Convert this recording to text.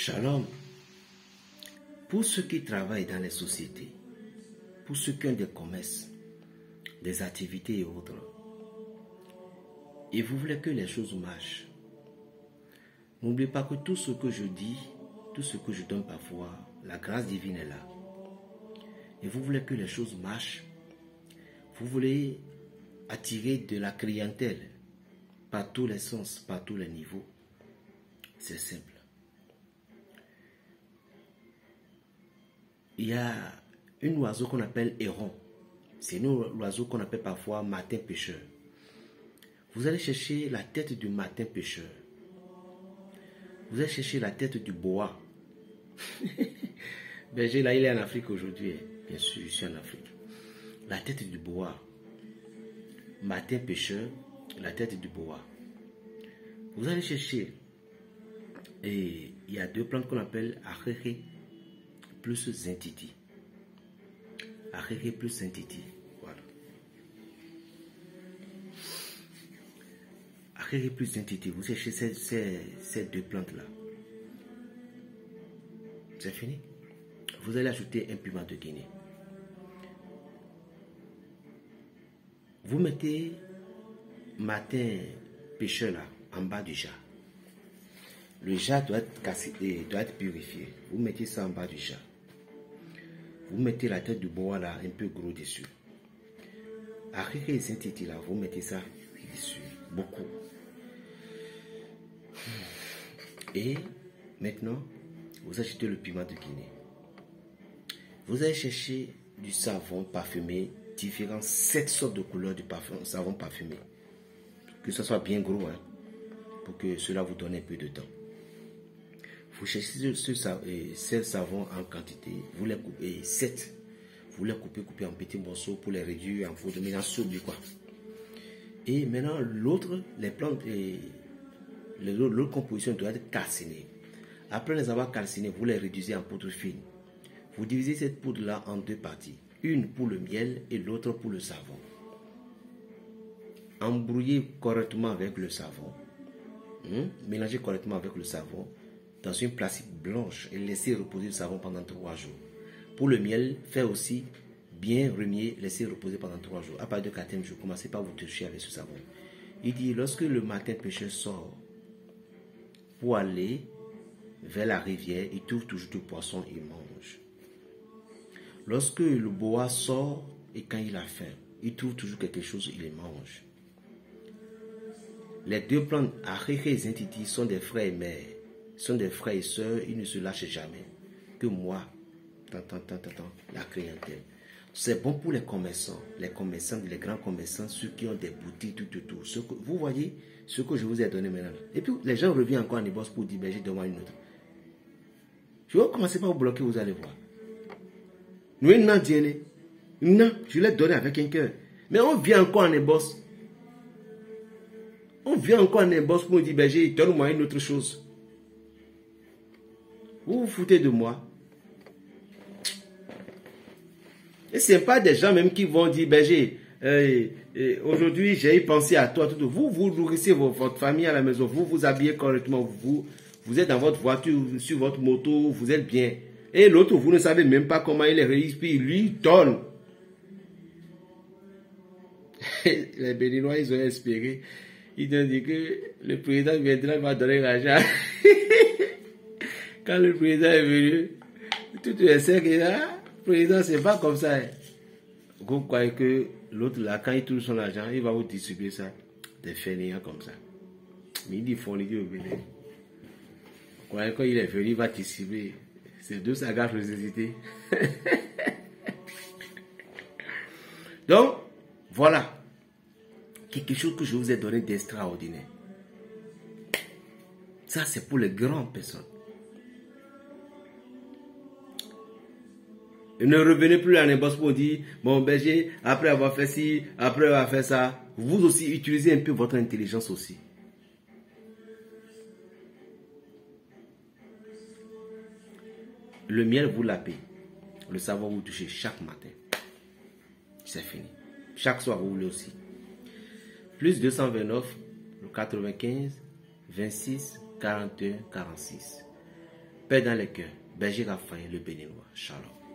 Shalom. Pour ceux qui travaillent dans les sociétés, pour ceux qui ont des commerces, des activités et autres, et vous voulez que les choses marchent, n'oubliez pas que tout ce que je dis, tout ce que je donne parfois, la grâce divine est là. Et vous voulez que les choses marchent, vous voulez attirer de la clientèle par tous les sens, par tous les niveaux. C'est simple. Il y a un oiseau qu'on appelle héron. C'est un oiseau qu'on appelle parfois martin pêcheur. Vous allez chercher la tête du martin pêcheur. Vous allez chercher la tête du boa. Berger, là, il est en Afrique aujourd'hui. Bien sûr, je suis en Afrique. La tête du boa. Martin pêcheur, la tête du boa. Vous allez chercher. Et il y a deux plantes qu'on appelle Arere plus Zintiti. Arere plus Zintiti. Voilà. Arere plus Zintiti. Vous cherchez ces deux plantes-là. C'est fini. Vous allez ajouter un piment de Guinée. Vous mettez martin pêcheur là en bas du jar. Le jar doit être cassé, doit être purifié. Vous mettez ça en bas du jar. Vous mettez la tête du bois là un peu gros dessus. Arere et Zintiti là, vous mettez ça dessus. Beaucoup. Et maintenant, vous achetez le piment de Guinée. Vous allez chercher du savon parfumé, différents 7 sortes de couleurs de savon parfumé. Que ce soit bien gros, hein, pour que cela vous donne un peu de temps. Vous cherchez ce savon en quantité, vous les coupez 7. Vous les coupez en petits morceaux pour les réduire en poudre, mais en soupe quoi. Et maintenant, l'autre, les plantes, l'autre composition doit être calcinée. Après les avoir calcinés, vous les réduisez en poudre fine. Vous divisez cette poudre-là en deux parties. Une pour le miel et l'autre pour le savon. Embrouillez correctement avec le savon. Mélangez correctement avec le savon dans une plastique blanche et laissez reposer le savon pendant 3 jours. Pour le miel, faites aussi bien remuer, laissez reposer pendant 3 jours. À partir du 4e jour, commencez par vous toucher avec ce savon. Il dit, lorsque le martin pêcheur sort pour aller vers la rivière, il trouve toujours du poisson et mange. Lorsque le boa sort et quand il a faim, il trouve toujours quelque chose, il les mange. Les deux plantes, Arere et Zintiti, sont des frères et mères, sont des frères et sœurs, ils ne se lâchent jamais. Que moi, la clientèle. C'est bon pour les commerçants, les grands commerçants, ceux qui ont des boutiques, tout. Vous voyez ce que je vous ai donné maintenant. Et puis les gens reviennent encore en Ébos pour dire, ben, j'ai demandé une autre. Je vais commencer par vous bloquer, vous allez voir. Nous, non, je l'ai donné avec un cœur. Mais on vient encore en Ébos. On vient encore en Ébos pour dire, berger, donne-moi une autre chose. Vous vous foutez de moi. Et ce n'est pas des gens même qui vont dire, berger, aujourd'hui j'ai pensé à toi. Vous nourrissez votre famille à la maison. Vous vous habillez correctement. Vous êtes dans votre voiture, sur votre moto, vous êtes bien. Et l'autre, vous ne savez même pas comment il est réussi, puis lui donne. Les Béninois, ils ont espéré. Ils ont dit que le président viendra, il va donner l'argent. Quand le président est venu, tout le sait que là, le président, c'est pas comme ça. Vous croyez que l'autre là, quand il touche son argent, il va vous distribuer ça. Des fainéants comme ça. Mais il dit fourniture au Bénin. Vous croyez que quand il est venu, il va distribuer. C'est de sa gaffe nécessité. Donc, voilà. Quelque chose que je vous ai donné d'extraordinaire. Ça, c'est pour les grandes personnes. Et ne revenez plus à n'importe pour dire, bon berger, après avoir fait ci, après avoir fait ça, vous aussi utilisez un peu votre intelligence aussi. Le miel, vous lapez. Le savon, vous touchez chaque matin. C'est fini. Chaque soir, vous voulez aussi. Plus 229, 95, 26, 41, 46. paix dans les cœurs. Berger Raphaël, le béninois. Shalom.